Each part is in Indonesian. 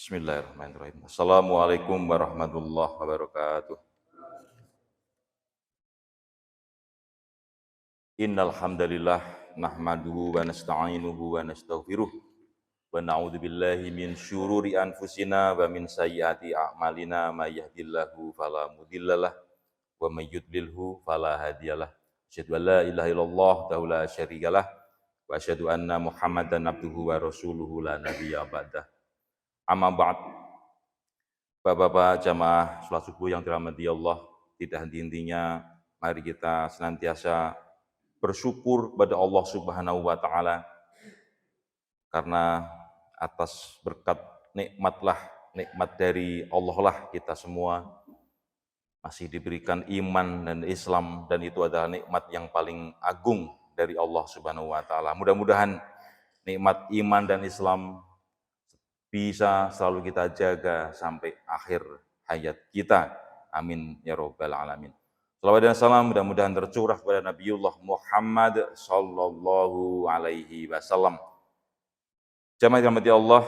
Bismillahirrahmanirrahim. Assalamualaikum warahmatullahi wabarakatuh. Innal hamdalillah nahmaduhu wa nasta'inuhu wa nastaghfiruh wa na'udzu billahi min syururi anfusina wa min sayyiati a'malina may yahdihillahu fala mudhillalah wa may yudlilhu fala hadiyalah. Asyhadu an la ilaha illallah wa la syarikalah wa asyhadu anna Muhammadan abduhu wa rasuluhu la nabiyya ba'dah. Amma ba'd. Bapak-bapak jamaah salat subuh yang dirahmati Allah, tidak henti-hentinya mari kita senantiasa bersyukur kepada Allah Subhanahu wa taala karena atas berkat nikmat dari Allah lah kita semua masih diberikan iman dan Islam, dan itu adalah nikmat yang paling agung dari Allah Subhanahu wa taala. Mudah-mudahan nikmat iman dan Islam bisa selalu kita jaga sampai akhir hayat kita. Amin ya rabbal alamin. Salawat dan salam mudah-mudahan tercurah kepada Nabiullah Muhammad sallallahu alaihi wasallam. Jamaah dirahmati Allah,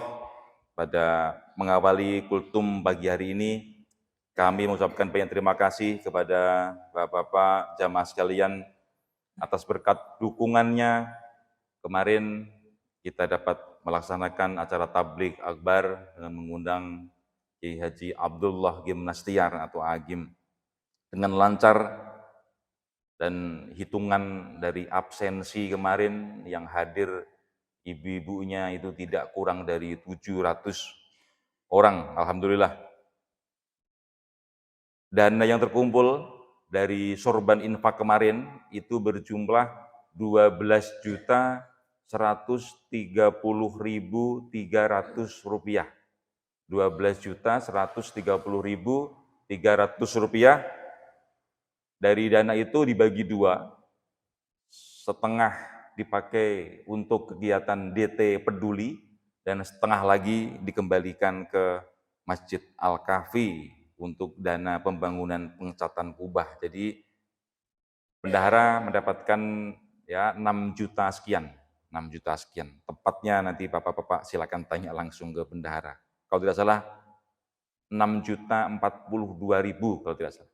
pada mengawali kultum pagi hari ini kami mengucapkan banyak terima kasih kepada Bapak-bapak jamaah sekalian atas berkat dukungannya. Kemarin kita dapat melaksanakan acara tabligh akbar dengan mengundang Kiai Haji Abdullah Gimnastiar atau Agim dengan lancar, dan hitungan dari absensi kemarin yang hadir ibu-ibunya itu tidak kurang dari 700 orang. Alhamdulillah. Dana yang terkumpul dari sorban infak kemarin itu berjumlah 12.130.300 rupiah. 12.130.300 rupiah. Dari dana itu dibagi dua, setengah dipakai untuk kegiatan DT Peduli dan setengah lagi dikembalikan ke Masjid Al-Kahfi untuk dana pembangunan pengecatan kubah. Jadi bendahara mendapatkan 6 juta sekian. Tepatnya nanti Bapak-bapak silakan tanya langsung ke bendahara. Kalau tidak salah 6.042.000 kalau tidak salah.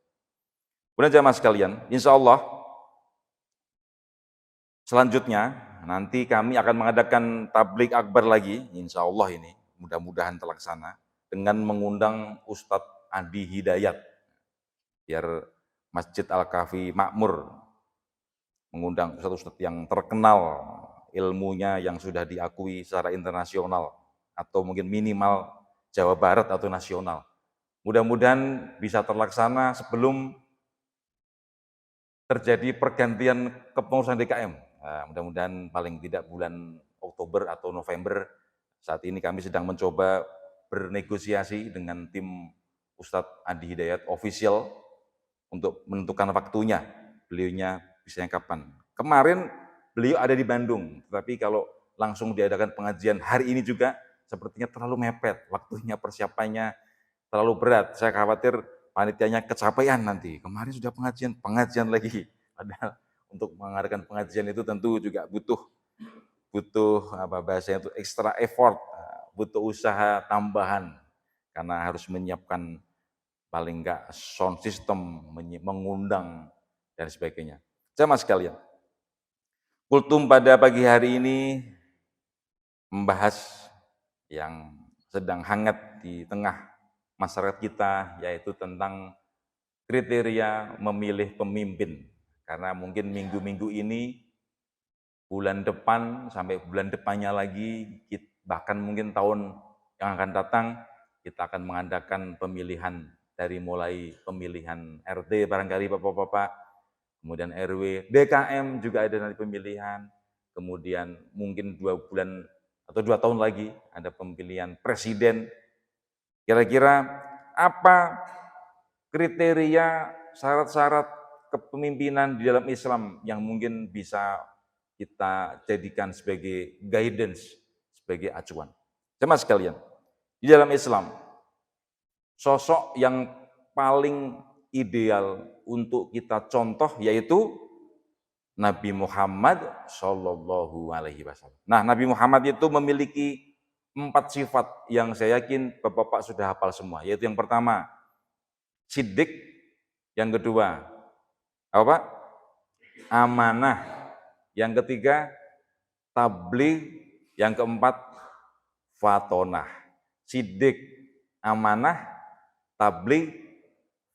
Kemudian jamaah sekalian, insya Allah selanjutnya nanti kami akan mengadakan tabligh akbar lagi, insya Allah ini mudah-mudahan terlaksana dengan mengundang Ustadz Adi Hidayat, biar Masjid Al-Kahfi makmur, mengundang ustadz-ustadz yang terkenal ilmunya yang sudah diakui secara internasional atau mungkin minimal Jawa Barat atau nasional. Mudah-mudahan bisa terlaksana sebelum terjadi pergantian kepengurusan DKM. Nah, mudah-mudahan paling tidak bulan Oktober atau November. Saat ini kami sedang mencoba bernegosiasi dengan tim Ustadz Adi Hidayat official untuk menentukan waktunya. Beliaunya bisanya kapan. Kemarin beliau ada di Bandung, tetapi kalau langsung diadakan pengajian hari ini juga sepertinya terlalu mepet, waktunya persiapannya terlalu berat. Saya khawatir panitianya kecapean nanti. Kemarin sudah pengajian lagi. Padahal untuk mengadakan pengajian itu tentu juga butuh bahasanya itu extra effort, butuh usaha tambahan karena harus menyiapkan paling enggak sound system, mengundang dan sebagainya. Jamaah sekalian, kultum pada pagi hari ini membahas yang sedang hangat di tengah masyarakat kita, yaitu tentang kriteria memilih pemimpin. Karena mungkin minggu-minggu ini, bulan depan sampai bulan depannya lagi, bahkan mungkin tahun yang akan datang, kita akan mengadakan pemilihan dari mulai pemilihan RT barangkali Bapak-bapak, kemudian RW, DKM juga ada nanti pemilihan, kemudian mungkin 2 bulan atau 2 tahun lagi ada pemilihan presiden. Kira-kira apa kriteria syarat-syarat kepemimpinan di dalam Islam yang mungkin bisa kita jadikan sebagai guidance, sebagai acuan. Jemaah sekalian, di dalam Islam, sosok yang paling ideal untuk kita contoh yaitu Nabi Muhammad Shallallahu Alaihi Wasallam. Nah, Nabi Muhammad itu memiliki 4 sifat yang saya yakin Bapak-bapak sudah hafal semua, yaitu yang pertama, siddiq, yang kedua, apa Pak? Amanah, yang ketiga, tabligh, yang keempat, fatonah. Siddiq, amanah, tabligh,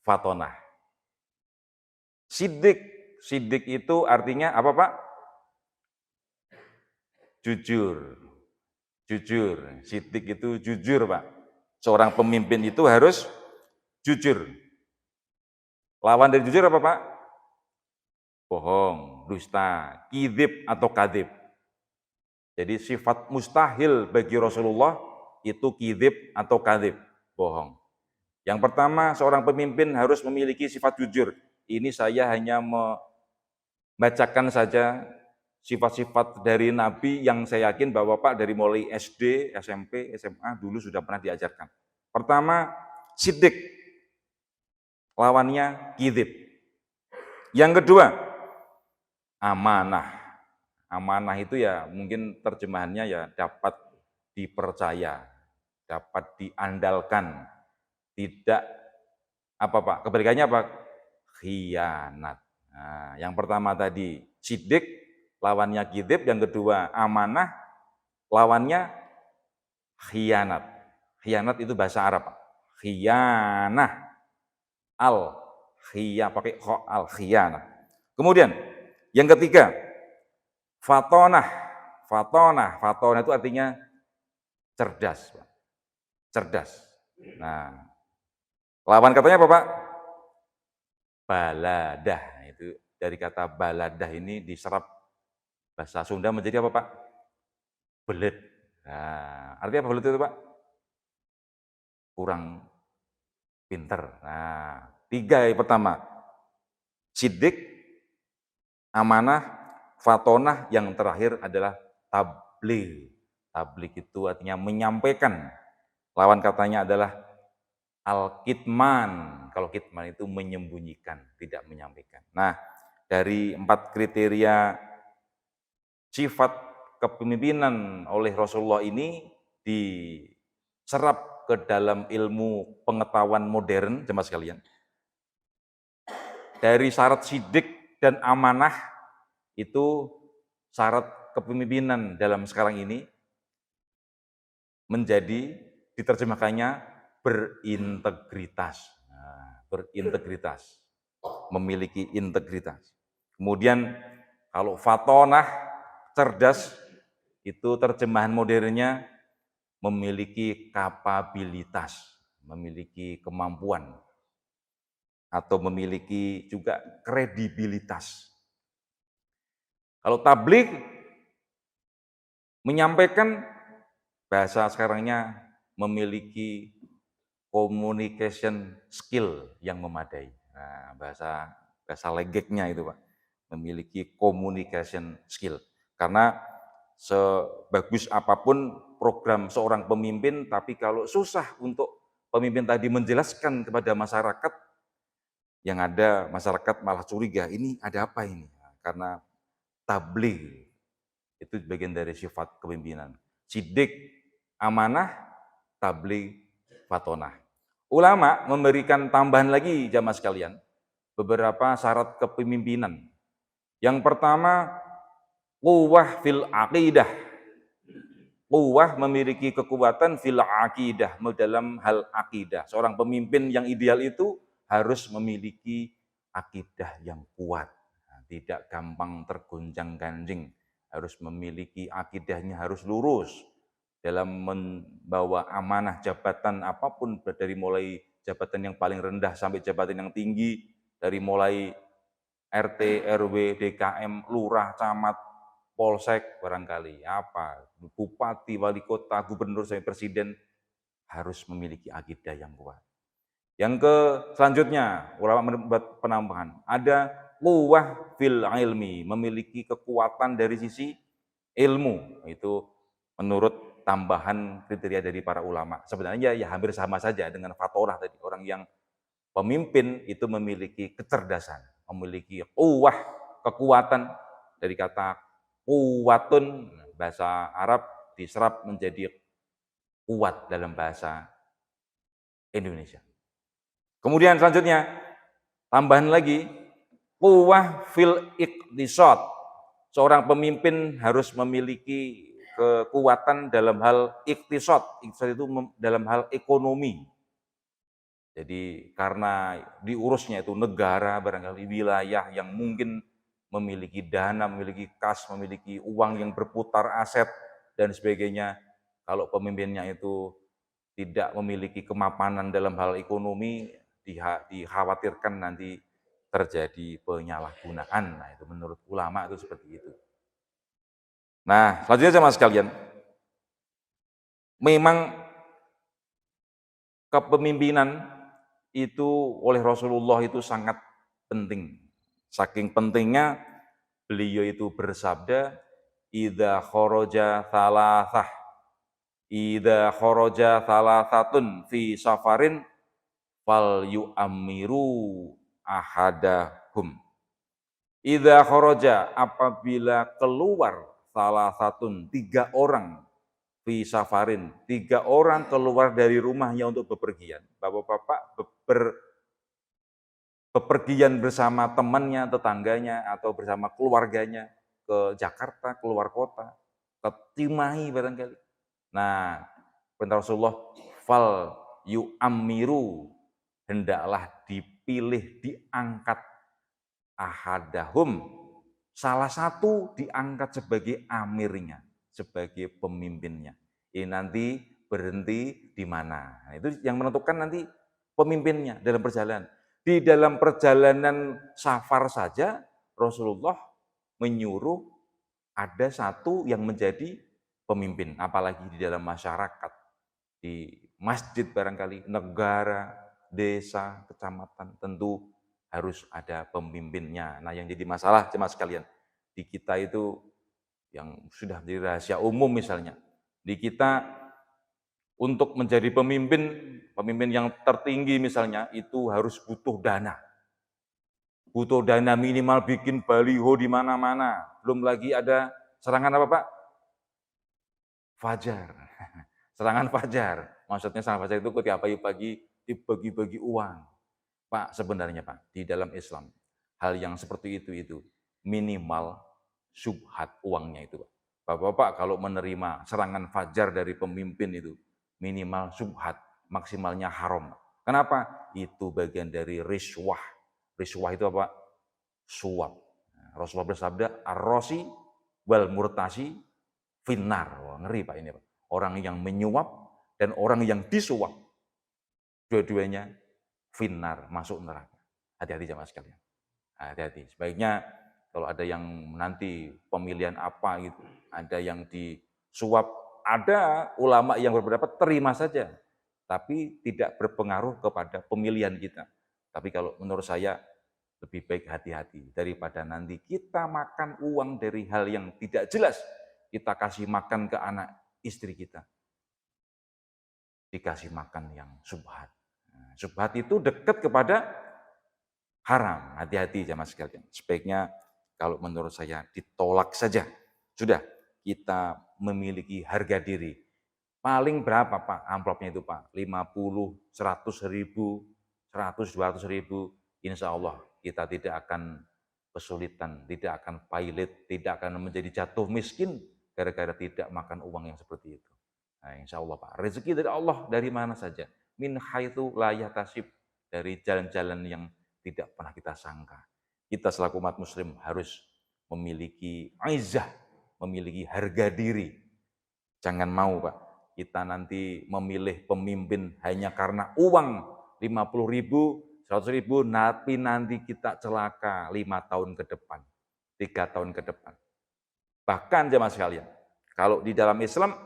fatonah. Siddiq, siddiq itu artinya apa Pak? Jujur. Jujur. Siddiq itu jujur Pak. Seorang pemimpin itu harus jujur. Lawan dari jujur apa Pak? Bohong, dusta, kidib atau kadib. Jadi sifat mustahil bagi Rasulullah itu kidib atau kadib, bohong. Yang pertama, seorang pemimpin harus memiliki sifat jujur. Ini saya hanya membacakan saja sifat-sifat dari Nabi yang saya yakin bahwa Bapak dari mulai SD, SMP, SMA dulu sudah pernah diajarkan. Pertama, siddiq. Lawannya kidib. Yang kedua, amanah. Amanah itu ya mungkin terjemahannya ya dapat dipercaya, dapat diandalkan, tidak apa Pak? Kebalikannya apa? Khianat. Nah, yang pertama tadi siddiq, lawannya kidib, yang kedua amanah, lawannya khianat. Khianat itu bahasa Arab Pak. Khianah, pakai kho al khianah. Kemudian yang ketiga, fatonah. Fatonah itu artinya cerdas, Pak. Cerdas. Nah, lawan katanya apa, Pak? Baladah. Itu dari kata baladah ini diserap bahasa Sunda menjadi apa, Pak? Belet. Nah, artinya apa belet itu, Pak? Kurang pinter. Nah, 3 yang pertama. Siddiq, amanah, fatonah, yang terakhir adalah tabligh. Tabligh itu artinya menyampaikan. Lawan katanya adalah al-kitman. Kalau kitman itu menyembunyikan, tidak menyampaikan. Nah, dari 4 kriteria sifat kepemimpinan oleh Rasulullah ini diserap ke dalam ilmu pengetahuan modern, jemaah sekalian. Dari syarat siddiq dan amanah itu syarat kepemimpinan dalam sekarang ini menjadi diterjemahkannya berintegritas. Nah, berintegritas, memiliki integritas. Kemudian kalau fatonah, cerdas, itu terjemahan modernnya memiliki kapabilitas, memiliki kemampuan, atau memiliki juga kredibilitas. Kalau tabligh, menyampaikan, bahasa sekarangnya memiliki communication skill yang memadai. Nah, bahasa legeknya itu Pak, memiliki communication skill. Karena sebagus apapun program seorang pemimpin, tapi kalau susah untuk pemimpin tadi menjelaskan kepada masyarakat, yang ada masyarakat malah curiga, ini ada apa ini? Karena tabligh itu bagian dari sifat kepemimpinan. Siddiq, amanah, tabligh, fatonah. Ulama memberikan tambahan lagi jamaah sekalian, beberapa syarat kepemimpinan. Yang pertama, quwwah fil aqidah. Quwwah memiliki kekuatan fil aqidah, dalam hal akidah. Seorang pemimpin yang ideal itu harus memiliki akidah yang kuat, tidak gampang tergoncang-ganjing, harus memiliki akidahnya harus lurus dalam membawa amanah jabatan apapun, dari mulai jabatan yang paling rendah sampai jabatan yang tinggi, dari mulai RT, RW, DKM, lurah, camat, polsek, barangkali bupati, wali kota, gubernur, sampai presiden, harus memiliki akidah yang kuat. Yang selanjutnya, ulama membuat penambahan, ada quwwah fil ilmi, memiliki kekuatan dari sisi ilmu. Itu menurut tambahan kriteria dari para ulama. Sebenarnya ya hampir sama saja dengan fatorah tadi. Orang yang pemimpin itu memiliki kecerdasan, memiliki quwwah, kekuatan, dari kata quwwatun, bahasa Arab diserap menjadi kuat dalam bahasa Indonesia. Kemudian selanjutnya, tambahan lagi, quwwah fil iqtisad. Seorang pemimpin harus memiliki kekuatan dalam hal iqtisad. Iqtisad itu dalam hal ekonomi. Jadi karena diurusnya itu negara, barangkali wilayah yang mungkin memiliki dana, memiliki kas, memiliki uang yang berputar, aset, dan sebagainya. Kalau pemimpinnya itu tidak memiliki kemapanan dalam hal ekonomi, dikhawatirkan nanti terjadi penyalahgunaan. Nah, itu menurut ulama itu seperti itu. Nah, selanjutnya sama sekalian, memang kepemimpinan itu oleh Rasulullah itu sangat penting. Saking pentingnya beliau itu bersabda, idza kharaja thalathatun fi safarin fal yu'ammiru ahadahum. Idza kharaja, apabila keluar salah satun, 3 orang fi safarin, 3 orang keluar dari rumahnya untuk bepergian. Bapak-bapak bepergian bersama temannya, tetangganya, atau bersama keluarganya ke Jakarta, keluar kota, ke Cimahi barangkali. Nah, perintah Rasulullah, fal yu'ammiru, hendaklah dipilih, diangkat ahadahum, salah satu diangkat sebagai amirnya, sebagai pemimpinnya. Ini nanti berhenti di mana. Nah, itu yang menentukan nanti pemimpinnya dalam perjalanan. Di dalam perjalanan safar saja Rasulullah menyuruh ada satu yang menjadi pemimpin, apalagi di dalam masyarakat, di masjid barangkali, negara, desa, kecamatan, tentu harus ada pemimpinnya. Nah, yang jadi masalah jemaah sekalian, di kita itu yang sudah menjadi rahasia umum misalnya, di kita untuk menjadi pemimpin yang tertinggi misalnya, itu harus butuh dana. Butuh dana minimal bikin baliho di mana-mana. Belum lagi ada serangan apa Pak? Fajar. Serangan fajar. Maksudnya serangan fajar itu ketika pagi-pagi dibagi-bagi uang. Pak, sebenarnya Pak, di dalam Islam, hal yang seperti itu minimal syubhat uangnya itu Pak. Bapak-bapak kalau menerima serangan fajar dari pemimpin itu, minimal syubhat, maksimalnya haram. Kenapa? Itu bagian dari riswah. Riswah itu apa? Suap. Rasulullah bersabda, ar-rosi wal murtasi finnar. Wah, ngeri Pak ini Pak. Orang yang menyuap dan orang yang disuap, dua-duanya finnar, masuk neraka. Hati-hati jamaah sekalian. Hati-hati. Sebaiknya kalau ada yang nanti pemilihan apa gitu, ada yang disuap, ada ulama yang berpendapat terima saja, tapi tidak berpengaruh kepada pemilihan kita. Tapi kalau menurut saya lebih baik hati-hati daripada nanti kita makan uang dari hal yang tidak jelas, kita kasih makan ke anak istri kita, dikasih makan yang subhat. Subhat itu dekat kepada haram. Hati-hati jamaah sekalian. Sebaiknya kalau menurut saya ditolak saja. Sudah, kita memiliki harga diri. Paling berapa Pak amplopnya itu Pak? 50, 100 ribu, 100, 200 ribu. Insya Allah kita tidak akan kesulitan, tidak akan pailit, tidak akan menjadi jatuh miskin gara-gara tidak makan uang yang seperti itu. Nah, insya Allah Pak, rezeki dari Allah dari mana saja. Min haitsu la yahtasib, dari jalan-jalan yang tidak pernah kita sangka. Kita selaku umat muslim harus memiliki izzah, memiliki harga diri. Jangan mau Pak, kita nanti memilih pemimpin hanya karena uang 50 ribu, 100 ribu, tapi nanti kita celaka 5 tahun ke depan, 3 tahun ke depan. Bahkan jemaah sekalian, kalau di dalam Islam,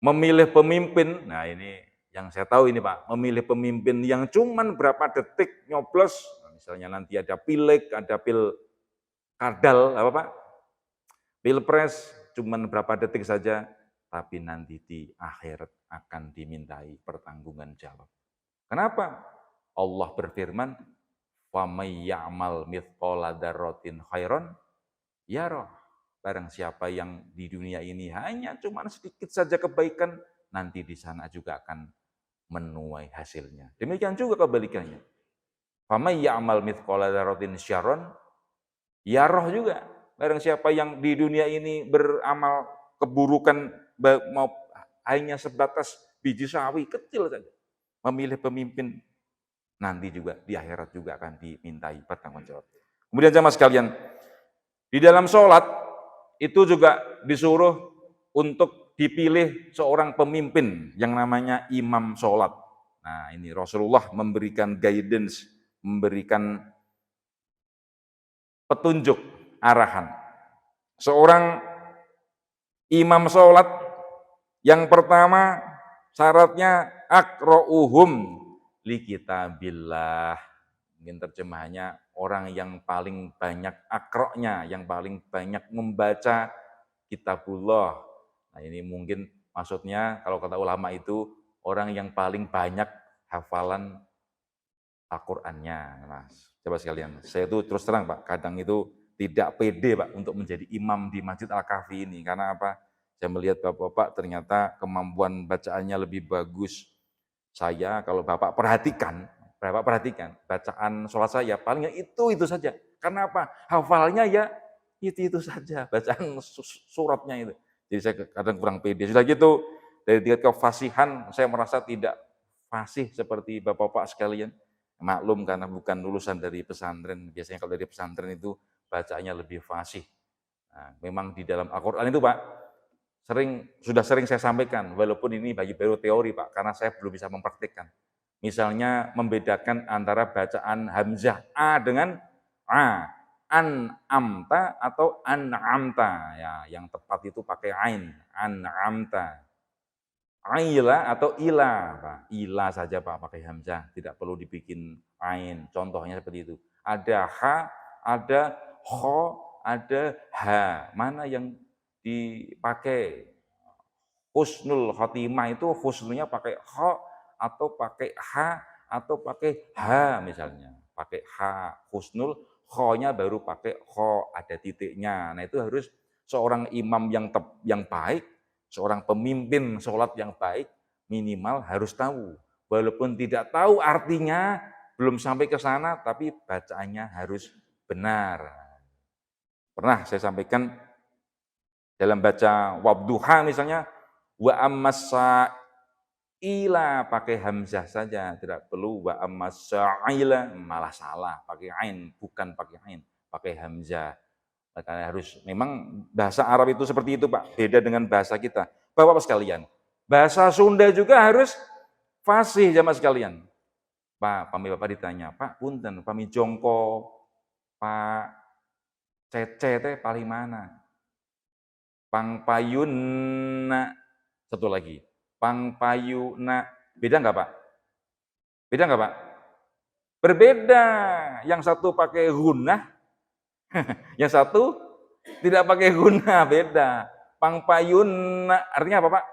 memilih pemimpin, nah ini yang saya tahu ini Pak, memilih pemimpin yang cuman berapa detik nyoblos, misalnya nanti ada pileg, ada pilkadal, apa Pak, pilpres, cuman berapa detik saja, tapi nanti di akhirat akan dimintai pertanggungan jawab. Kenapa? Allah berfirman, وَمَن يَعْمَلْ مِثْقَالَ ذَرَّةٍ خَيْرًا يَرَهُ. Barang siapa yang di dunia ini hanya cuma sedikit saja kebaikan, nanti di sana juga akan menuai hasilnya. Demikian juga kebalikannya. Faman ya'mal mithqala dzarratin syarron yarah juga. Barang siapa yang di dunia ini beramal keburukan mau hanya sebatas biji sawi kecil saja, memilih pemimpin, nanti juga di akhirat juga akan dimintai pertanggungjawab. Kemudian jamaah sekalian, di dalam sholat itu juga disuruh untuk dipilih seorang pemimpin yang namanya imam sholat. Nah ini Rasulullah memberikan guidance, memberikan petunjuk, arahan. Seorang imam sholat yang pertama syaratnya aqra'uhum li kitabillah. Mungkin terjemahannya orang yang paling banyak akroknya, yang paling banyak membaca kitabullah. Nah ini mungkin maksudnya kalau kata ulama itu orang yang paling banyak hafalan Al-Qur'annya. Mas, coba sekalian, saya itu terus terang Pak, kadang itu tidak pede Pak untuk menjadi imam di Masjid Al-Kahfi ini. Karena apa? Saya melihat Bapak-bapak ternyata kemampuan bacaannya lebih bagus. Saya kalau Bapak perhatikan bacaan sholat saya palingnya itu saja. Karena apa? Hafalnya ya itu saja, bacaan suratnya itu. Jadi saya kadang kurang pede. Sudah gitu, dari tingkat kefasihan saya merasa tidak fasih seperti Bapak-bapak sekalian. Maklum karena bukan lulusan dari pesantren. Biasanya kalau dari pesantren itu bacaannya lebih fasih. Nah, memang di dalam Al-Quran itu Pak, sudah sering saya sampaikan, walaupun ini baru teori Pak, karena saya belum bisa mempraktikkan. Misalnya membedakan antara bacaan hamzah a dengan a, an'amta atau an'amta, ya, yang tepat itu pakai ain, an'amta. Aila atau ila, Pak. Ila saja Pak pakai hamzah, tidak perlu dibikin ain. Contohnya seperti itu. Ada ha, ada kho, ada ha. Mana yang dipakai? Husnul khotimah itu husnulnya pakai kho atau pakai ha atau pakai ha misalnya. Pakai ha husnul, kho-nya baru pakai kho, ada titiknya. Nah itu harus seorang imam yang baik, seorang pemimpin sholat yang baik, minimal harus tahu. Walaupun tidak tahu artinya, belum sampai ke sana, tapi bacaannya harus benar. Pernah saya sampaikan dalam baca wabduha misalnya, wa ammasa ila pakai hamzah saja, tidak perlu wa ammasa'ila, malah salah, pakai ain, bukan pakai ain, pakai hamzah. Makanya harus, memang bahasa Arab itu seperti itu Pak, beda dengan bahasa kita. Bapak-bapak sekalian, bahasa Sunda juga harus fasih jamaah sekalian. Pak, pami Bapak ditanya, Pak punten, pami jongko, Pak cece teh paling mana? Pangpayuna, satu lagi, pangpayuna, beda nggak Pak? Beda nggak Pak? Berbeda, yang satu pakai gunnah, yang satu tidak pakai guna, beda. Pangpayuna, artinya apa Pak?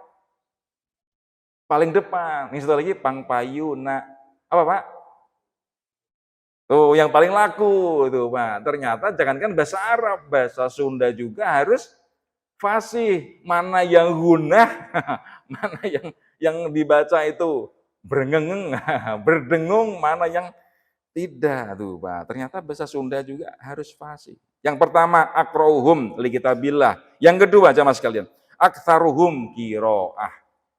Paling depan. Ini satu lagi, pangpayuna. Apa Pak? Tuh, yang paling laku itu Pak. Ternyata jangankan bahasa Arab, bahasa Sunda juga harus fasih. Mana yang guna, mana yang dibaca itu berengeng, berdengung, mana yang tidak tuh Pak. Ternyata bahasa Sunda juga harus fasih. Yang pertama, aqra'uhum li kitabillah. Yang kedua, jamaah sekalian, aktsaruhum qiraah.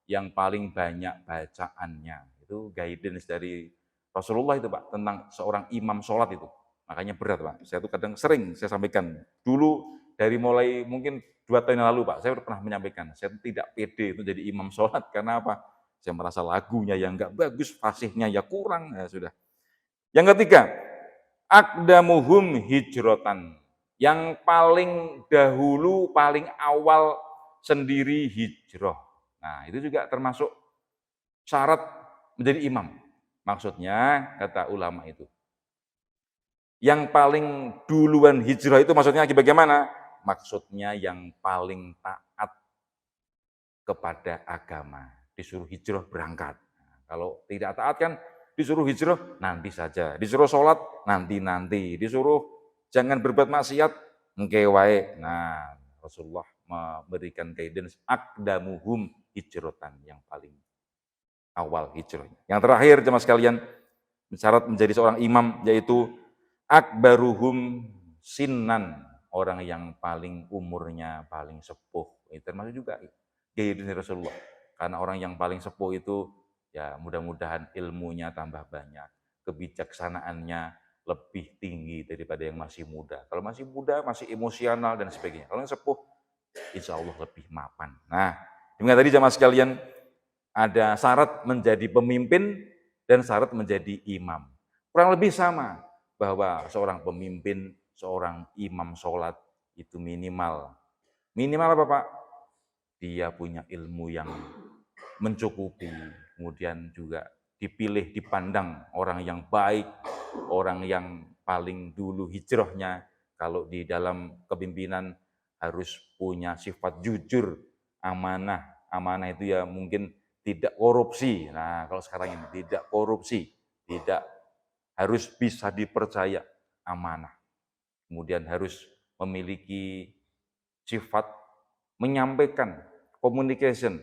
Yang paling banyak bacaannya. Itu guidance dari Rasulullah itu Pak, tentang seorang imam sholat itu. Makanya berat Pak. Saya itu kadang sering saya sampaikan. Dulu dari mulai mungkin 2 tahun yang lalu Pak, saya pernah menyampaikan, saya tidak pede itu jadi imam sholat. Karena apa? Saya merasa lagunya yang enggak bagus, fasihnya ya kurang, ya sudah. Yang ketiga, aqdamuhum hijrotan. Yang paling dahulu, paling awal sendiri hijrah. Nah, itu juga termasuk syarat menjadi imam. Maksudnya, kata ulama itu, yang paling duluan hijrah itu maksudnya bagaimana? Maksudnya yang paling taat kepada agama. Disuruh hijrah berangkat. Nah, kalau tidak taat kan disuruh hijrah nanti saja, disuruh sholat nanti, disuruh jangan berbuat maksiat engke wae. Nah, Rasulullah memberikan guidance aqdamuhum hijratan, yang paling awal hijrahnya. Yang terakhir jemaah sekalian, syarat menjadi seorang imam yaitu akbaruhum sinnan, orang yang paling umurnya paling sepuh. Itu termasuk juga guidance Rasulullah. Karena orang yang paling sepuh itu ya mudah-mudahan ilmunya tambah banyak, kebijaksanaannya lebih tinggi daripada yang masih muda. Kalau masih muda, masih emosional dan sebagainya. Kalau yang sepuh, insya Allah lebih mapan. Nah, demikian tadi jamaah sekalian, ada syarat menjadi pemimpin dan syarat menjadi imam. Kurang lebih sama, bahwa seorang pemimpin, seorang imam sholat itu minimal apa Pak? Dia punya ilmu yang mencukupi, kemudian juga dipilih, dipandang orang yang baik, orang yang paling dulu hijrahnya. Kalau di dalam kepimpinan harus punya sifat jujur, amanah. Amanah itu ya mungkin tidak korupsi. Nah, kalau sekarang ini tidak korupsi, tidak, harus bisa dipercaya, amanah. Kemudian harus memiliki sifat menyampaikan, communication,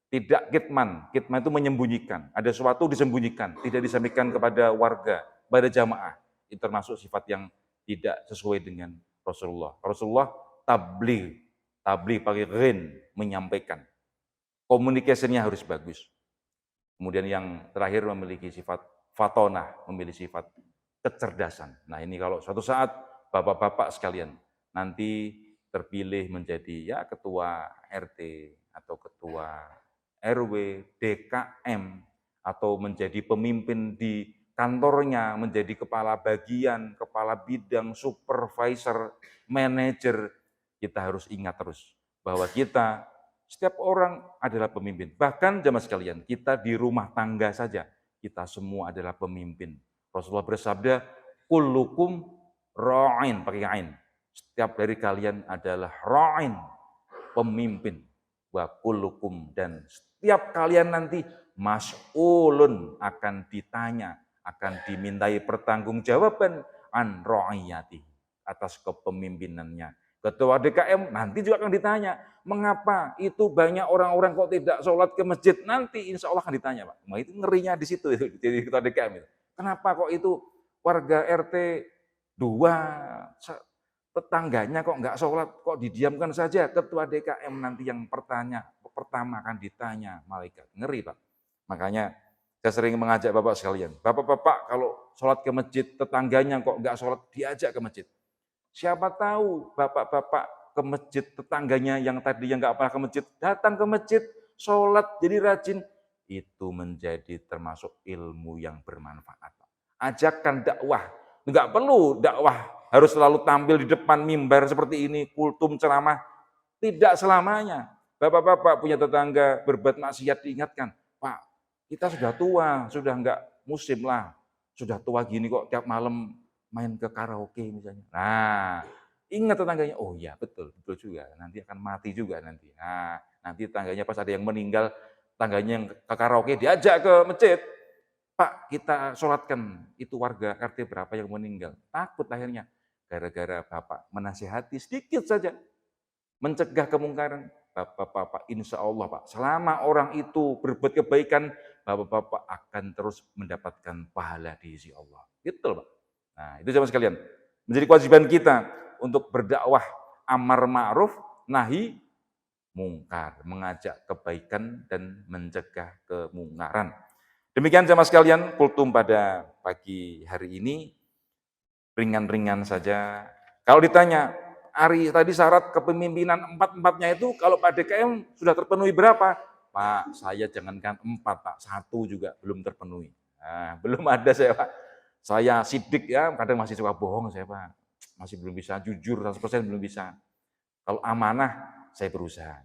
tidak kitman. Kitman itu menyembunyikan. Ada sesuatu disembunyikan, tidak disampaikan kepada warga, pada jamaah. Itu termasuk sifat yang tidak sesuai dengan Rasulullah. Rasulullah tabligh pakai ghin, menyampaikan. Communication-nya harus bagus. Kemudian yang terakhir memiliki sifat fatonah, memiliki sifat kecerdasan. Nah ini kalau suatu saat bapak-bapak sekalian nanti terpilih menjadi ya ketua RT atau ketua RW, DKM, atau menjadi pemimpin di kantornya, menjadi kepala bagian, kepala bidang, supervisor, manajer, kita harus ingat terus bahwa kita, setiap orang adalah pemimpin. Bahkan jamaah sekalian, kita di rumah tangga saja, kita semua adalah pemimpin. Rasulullah bersabda, kullukum ra'in, pakai ain. Setiap dari kalian adalah ra'in, pemimpin. Wa kullukum, dan setiap kalian nanti mas'ulun, akan ditanya, akan dimintai pertanggungjawaban an ra'iyati, atas kepemimpinannya. Ketua DKM nanti juga akan ditanya, mengapa itu banyak orang-orang kok tidak sholat ke masjid? Nanti insya Allah akan ditanya, Pak. Nah, itu ngerinya di situ, jadi ketua DKM itu. Kenapa kok itu warga RT 2 tetangganya kok nggak sholat, kok didiamkan saja? Ketua DKM nanti yang pertama akan ditanya malaikat. Ngeri Pak. Makanya saya sering mengajak Bapak sekalian, Bapak-bapak kalau sholat ke masjid, tetangganya kok nggak sholat, diajak ke masjid. Siapa tahu bapak-bapak ke masjid, tetangganya yang tadinya nggak pernah ke masjid, datang ke masjid, sholat, jadi rajin. Itu menjadi termasuk ilmu yang bermanfaat. Ajakan dakwah, nggak perlu dakwah harus selalu tampil di depan mimbar seperti ini, kultum ceramah. Tidak selamanya. Bapak-bapak punya tetangga berbuat maksiat, diingatkan, Pak, kita sudah tua, sudah nggak musim lah, sudah tua gini kok tiap malam main ke karaoke misalnya. Nah, ingat tetangganya, oh iya betul juga, nanti akan mati juga nanti. Nah, nanti tetangganya pas ada yang meninggal, tetangganya yang ke karaoke diajak ke masjid, Pak kita sholatkan, itu warga RT berapa yang meninggal. Takut akhirnya, gara-gara Bapak menasihati sedikit saja, mencegah kemungkaran. Bapak-bapak insya Allah Pak, selama orang itu berbuat kebaikan, Bapak-bapak akan terus mendapatkan pahala di sisi Allah. Gitu Pak. Nah, itu jemaah sekalian. Menjadi kewajiban kita untuk berdakwah amar ma'ruf, nahi mungkar, mengajak kebaikan dan mencegah kemungkaran. Demikian jemaah sekalian, kultum pada pagi hari ini ringan-ringan saja. Kalau ditanya, Ari tadi syarat kepemimpinan empat-empatnya itu kalau Pak DKM sudah terpenuhi berapa? Pak, saya jangankan 4 Pak, 1 juga belum terpenuhi. Nah, belum ada saya Pak. Saya sidik ya, kadang masih suka bohong saya Pak. Masih belum bisa, jujur 100% belum bisa. Kalau amanah, saya berusaha.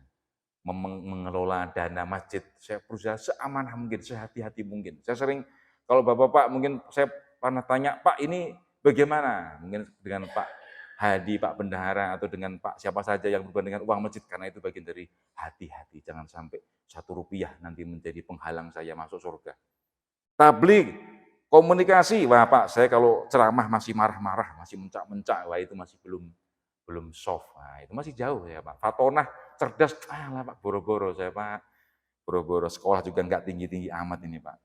Mengelola dana masjid, saya berusaha seamanah mungkin, sehati-hati mungkin. Saya sering, kalau bapak-bapak mungkin saya pernah tanya, Pak ini bagaimana? Mungkin dengan Pak Hadi, Pak Bendahara, atau dengan Pak siapa saja yang berhubungan dengan uang masjid, karena itu bagian dari hati-hati. Jangan sampai 1 rupiah nanti menjadi penghalang saya masuk surga. Tabligh, komunikasi, wah Pak, saya kalau ceramah masih marah-marah, masih mencak-mencak, wah itu masih belum belum soft. Nah, itu masih jauh ya Pak. Fatonah, cerdas, lah Pak, boro-boro saya Pak. Boro-boro, sekolah juga nggak tinggi-tinggi amat ini Pak.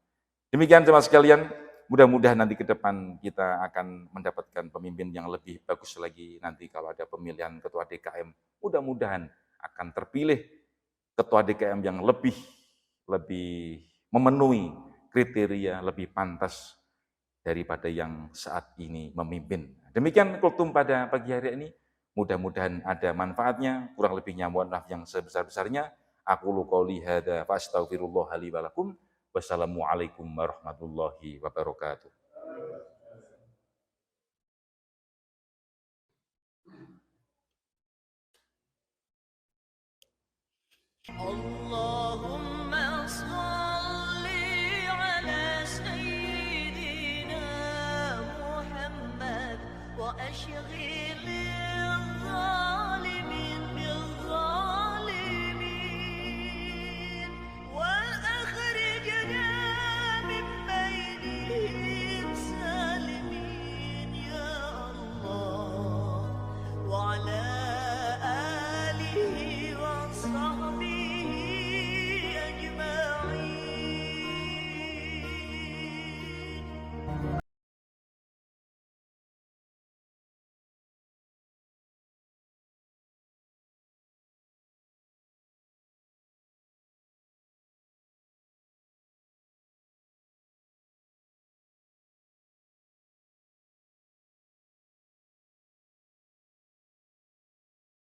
Demikian teman sekalian, mudah-mudahan nanti ke depan kita akan mendapatkan pemimpin yang lebih bagus lagi. Nanti kalau ada pemilihan ketua DKM, mudah-mudahan akan terpilih ketua DKM yang lebih memenuhi kriteria, lebih pantas daripada yang saat ini memimpin. Demikian kultum pada pagi hari ini. Mudah-mudahan ada manfaatnya, kurang lebihnya mohon maaf yang sebesar-besarnya. Aku qouli hadza fa astaghfirullah li wa lakum. Wassalamualaikum warahmatullahi wabarakatuh. Allahumma shalli ala sayyidina Muhammad wa ashghil